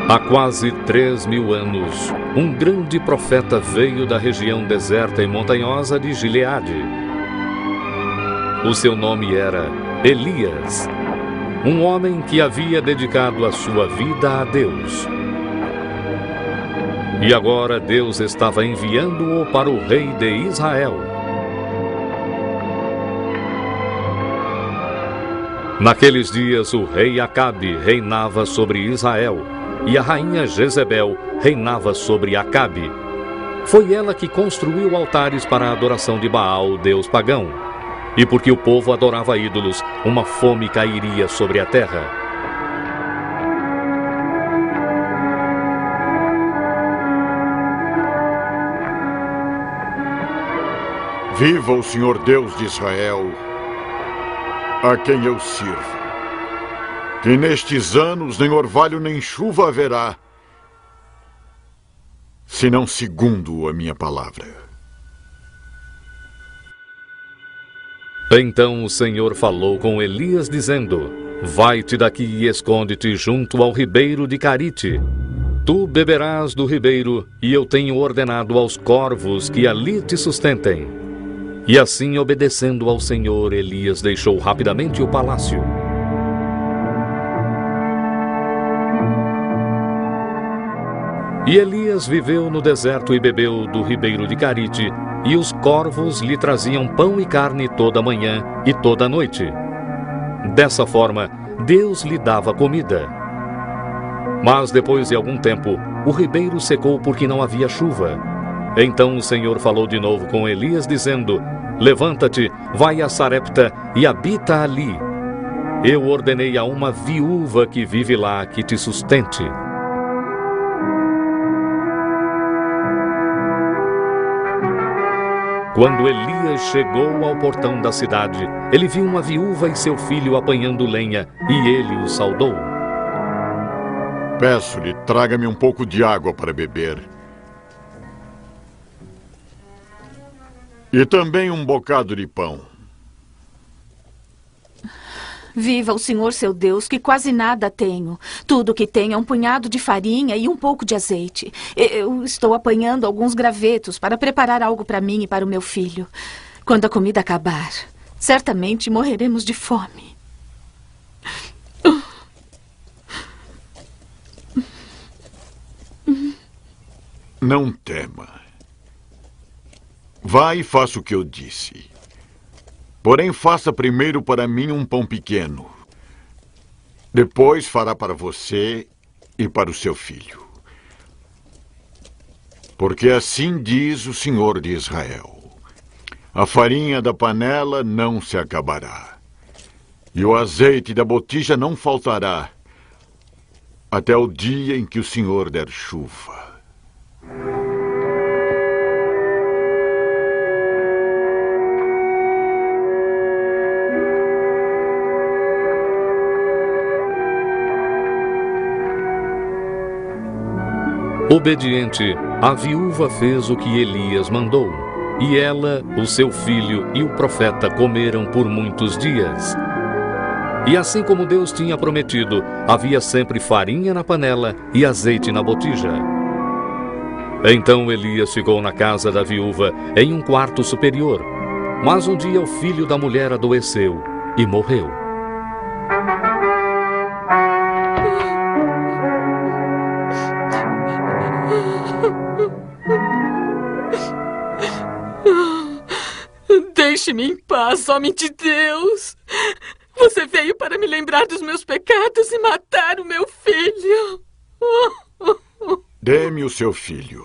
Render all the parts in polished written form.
Há quase 3.000 anos, um grande profeta veio da região deserta e montanhosa de Gileade. O seu nome era Elias, um homem que havia dedicado a sua vida a Deus. E agora Deus estava enviando-o para o rei de Israel. Naqueles dias, o rei Acabe reinava sobre Israel, e a rainha Jezebel reinava sobre Acabe. Foi ela que construiu altares para a adoração de Baal, deus pagão. E porque o povo adorava ídolos, uma fome cairia sobre a terra. Viva o Senhor Deus de Israel, a quem eu sirvo. Que nestes anos nem orvalho nem chuva haverá, senão segundo a minha palavra. Então o Senhor falou com Elias, dizendo: Vai-te daqui e esconde-te junto ao ribeiro de Carite. Tu beberás do ribeiro, e eu tenho ordenado aos corvos que ali te sustentem. E assim, obedecendo ao Senhor, Elias deixou rapidamente o palácio. E Elias viveu no deserto e bebeu do ribeiro de Carite, e os corvos lhe traziam pão e carne toda manhã e toda noite. Dessa forma, Deus lhe dava comida. Mas depois de algum tempo, o ribeiro secou porque não havia chuva. Então o Senhor falou de novo com Elias, dizendo: Levanta-te, vai a Sarepta e habita ali. Eu ordenei a uma viúva que vive lá que te sustente. Quando Elias chegou ao portão da cidade, ele viu uma viúva e seu filho apanhando lenha, e ele o saudou. Peço-lhe, traga-me um pouco de água para beber. E também um bocado de pão. Viva o Senhor seu Deus, que quase nada tenho. Tudo que tenho é um punhado de farinha e um pouco de azeite. Eu estou apanhando alguns gravetos para preparar algo para mim e para o meu filho. Quando a comida acabar, certamente morreremos de fome. Não tema. Vá e faça o que eu disse. Porém, faça primeiro para mim um pão pequeno. Depois fará para você e para o seu filho. Porque assim diz o Senhor de Israel: a farinha da panela não se acabará, e o azeite da botija não faltará, até o dia em que o Senhor der chuva. Obediente, a viúva fez o que Elias mandou, e ela, o seu filho e o profeta comeram por muitos dias. E assim como Deus tinha prometido, havia sempre farinha na panela e azeite na botija. Então Elias ficou na casa da viúva, em um quarto superior. Mas um dia o filho da mulher adoeceu e morreu. Deixe-me em paz, homem de Deus. Você veio para me lembrar dos meus pecados e matar o meu filho. Dê-me o seu filho.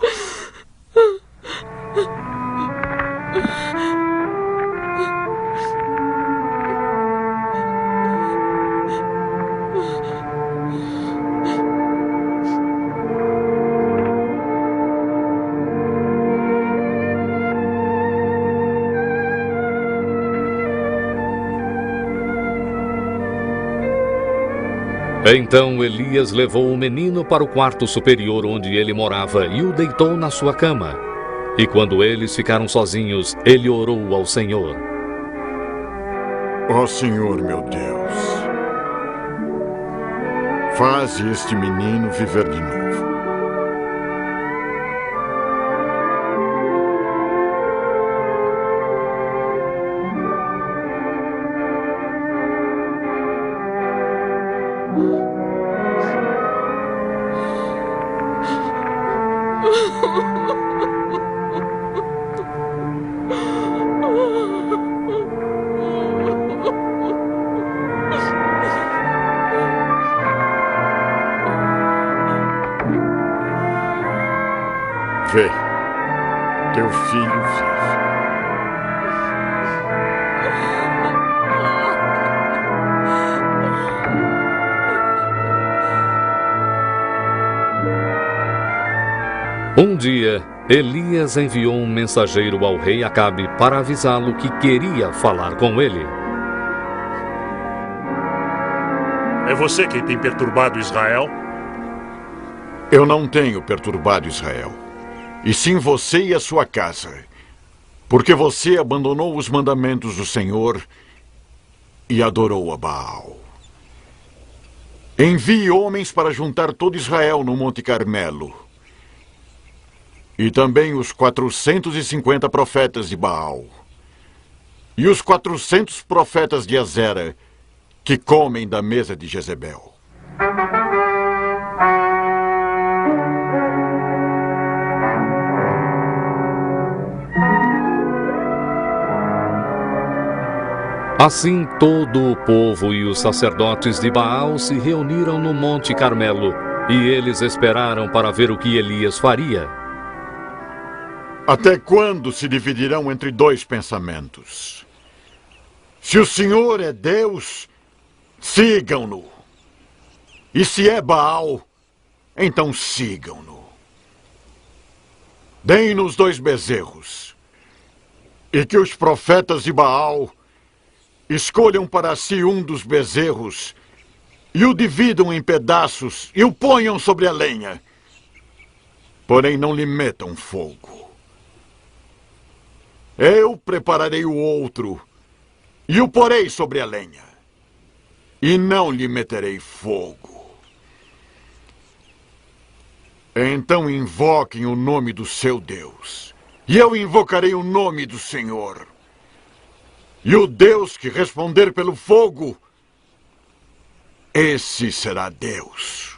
Então Elias levou o menino para o quarto superior onde ele morava e o deitou na sua cama. E quando eles ficaram sozinhos, ele orou ao Senhor. Ó Senhor, meu Deus, Faze este menino viver de novo. Vê, teu filho vive. Um dia, Elias enviou um mensageiro ao rei Acabe para avisá-lo que queria falar com ele. É você quem tem perturbado Israel? Eu não tenho perturbado Israel, e sim você e a sua casa, porque você abandonou os mandamentos do Senhor e adorou a Baal. Envie homens para juntar todo Israel no Monte Carmelo, e também os 450 profetas de Baal, e os 400 profetas de Azera, que comem da mesa de Jezebel. Assim todo o povo e os sacerdotes de Baal se reuniram no Monte Carmelo, e eles esperaram para ver o que Elias faria. Até quando se dividirão entre dois pensamentos? Se o Senhor é Deus, sigam-no. E se é Baal, então sigam-no. Deem-nos 2 bezerros, e que os profetas de Baal escolham para si um dos bezerros e o dividam em pedaços e o ponham sobre a lenha. Porém, não lhe metam fogo. Eu prepararei o outro e o porei sobre a lenha, e não lhe meterei fogo. Então invoquem o nome do seu Deus, e eu invocarei o nome do Senhor. E o Deus que responder pelo fogo, esse será Deus.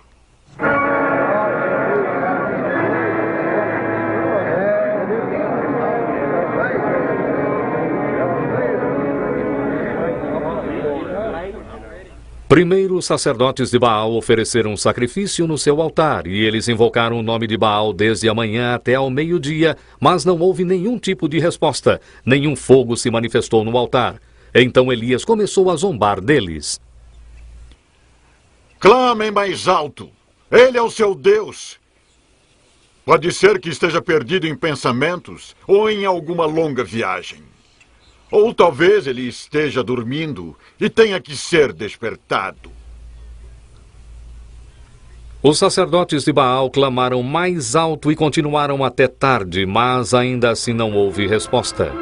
Primeiro, os sacerdotes de Baal ofereceram um sacrifício no seu altar, e eles invocaram o nome de Baal desde a manhã até ao meio-dia, mas não houve nenhum tipo de resposta, nenhum fogo se manifestou no altar. Então Elias começou a zombar deles. Clamem mais alto! Ele é o seu Deus! Pode ser que esteja perdido em pensamentos ou em alguma longa viagem. Ou talvez ele esteja dormindo e tenha que ser despertado. Os sacerdotes de Baal clamaram mais alto e continuaram até tarde, mas ainda assim não houve resposta.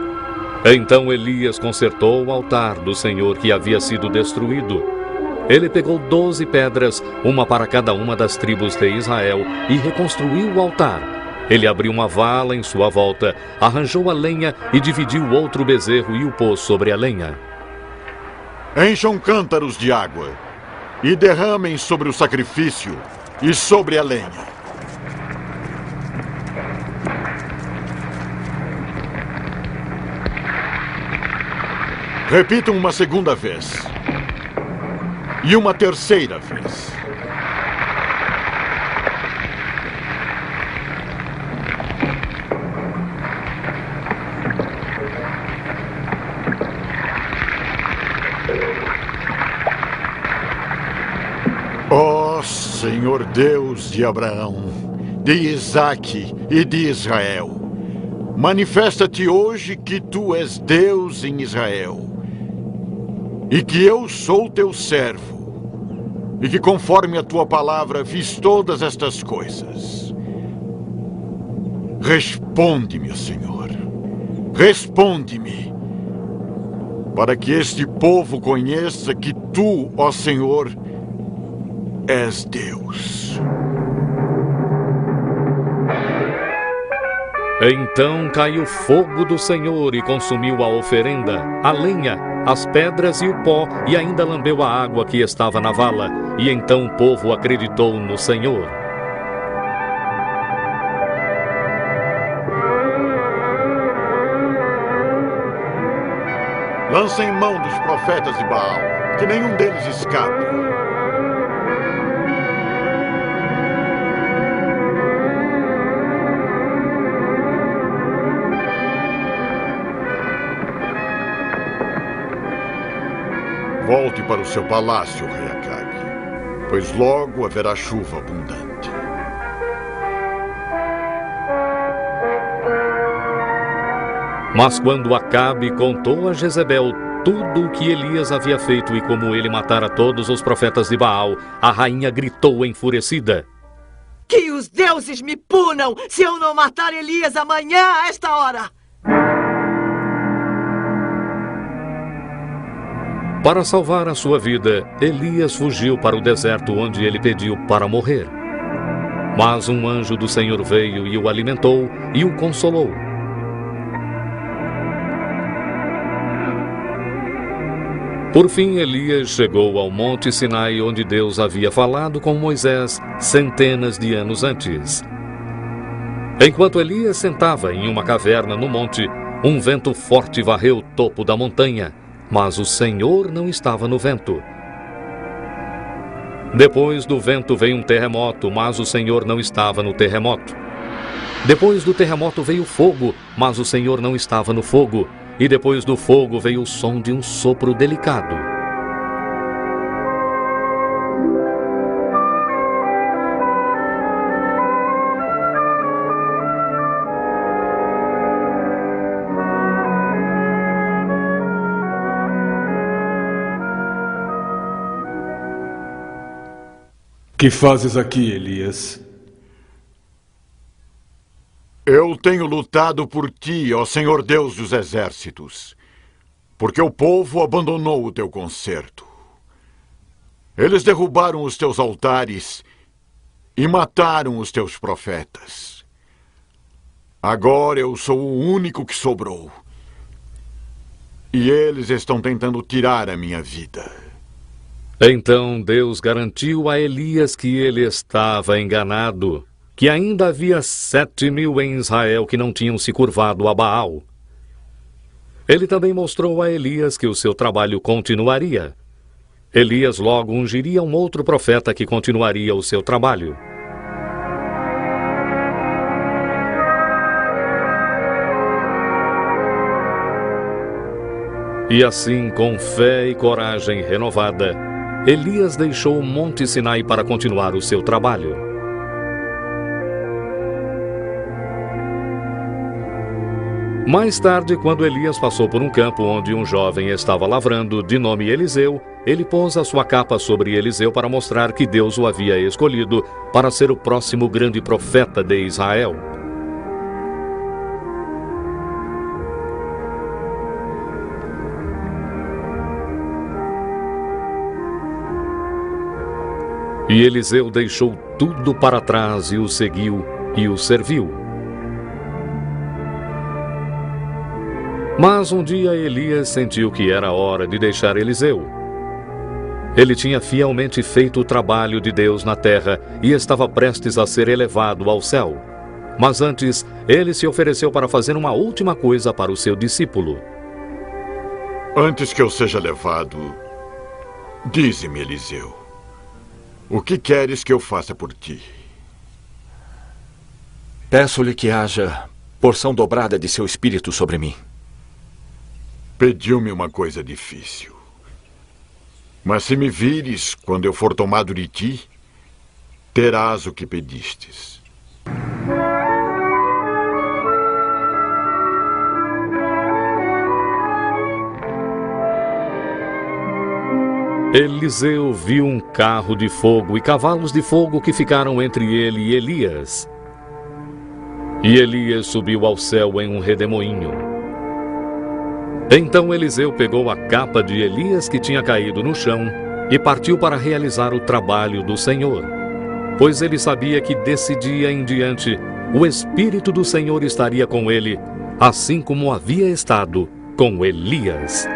Então Elias consertou o altar do Senhor que havia sido destruído. Ele pegou 12 pedras, uma para cada uma das tribos de Israel, e reconstruiu o altar. Ele abriu uma vala em sua volta, arranjou a lenha e dividiu outro bezerro e o pôs sobre a lenha. Encham cântaros de água e derramem sobre o sacrifício e sobre a lenha. Repitam uma segunda vez. E uma terceira vez. Ó Senhor Deus de Abraão, de Isaque e de Israel, manifesta-te hoje que tu és Deus em Israel, e que eu sou teu servo, e que conforme a tua palavra fiz todas estas coisas. Responde-me, Senhor, responde-me, para que este povo conheça que tu, ó Senhor, és Deus. Então caiu fogo do Senhor e consumiu a oferenda, a lenha, as pedras e o pó, e ainda lambeu a água que estava na vala. E então o povo acreditou no Senhor. Lancem mão dos profetas de Baal, que nenhum deles escape. Volte para o seu palácio, rei Acabe, pois logo haverá chuva abundante. Mas quando Acabe contou a Jezebel tudo o que Elias havia feito e como ele matara todos os profetas de Baal, a rainha gritou enfurecida: Que os deuses me punam se eu não matar Elias amanhã a esta hora! Para salvar a sua vida, Elias fugiu para o deserto onde ele pediu para morrer. Mas um anjo do Senhor veio e o alimentou e o consolou. Por fim, Elias chegou ao Monte Sinai, onde Deus havia falado com Moisés centenas de anos antes. Enquanto Elias sentava em uma caverna no monte, um vento forte varreu o topo da montanha, mas o Senhor não estava no vento. Depois do vento veio um terremoto, mas o Senhor não estava no terremoto. Depois do terremoto veio fogo, mas o Senhor não estava no fogo. E depois do fogo veio o som de um sopro delicado. Que fazes aqui, Elias? Eu tenho lutado por ti, ó Senhor Deus dos exércitos, porque o povo abandonou o teu concerto. Eles derrubaram os teus altares e mataram os teus profetas. Agora eu sou o único que sobrou. E eles estão tentando tirar a minha vida. Então Deus garantiu a Elias que ele estava enganado, que ainda havia 7.000 em Israel que não tinham se curvado a Baal. Ele também mostrou a Elias que o seu trabalho continuaria. Elias logo ungiria um outro profeta que continuaria o seu trabalho. E assim, com fé e coragem renovada, Elias deixou o Monte Sinai para continuar o seu trabalho. Mais tarde, quando Elias passou por um campo onde um jovem estava lavrando, de nome Eliseu, ele pôs a sua capa sobre Eliseu para mostrar que Deus o havia escolhido para ser o próximo grande profeta de Israel. E Eliseu deixou tudo para trás e o seguiu e o serviu. Mas um dia Elias sentiu que era hora de deixar Eliseu. Ele tinha fielmente feito o trabalho de Deus na terra e estava prestes a ser elevado ao céu. Mas antes, ele se ofereceu para fazer uma última coisa para o seu discípulo. Antes que eu seja levado, dize-me, Eliseu, o que queres que eu faça por ti? Peço-lhe que haja porção dobrada de seu espírito sobre mim. Pediu-me uma coisa difícil. Mas se me vires quando eu for tomado de ti, terás o que pedistes. Eliseu viu um carro de fogo e cavalos de fogo que ficaram entre ele e Elias. E Elias subiu ao céu em um redemoinho. Então Eliseu pegou a capa de Elias que tinha caído no chão e partiu para realizar o trabalho do Senhor, pois ele sabia que desse dia em diante o Espírito do Senhor estaria com ele, assim como havia estado com Elias.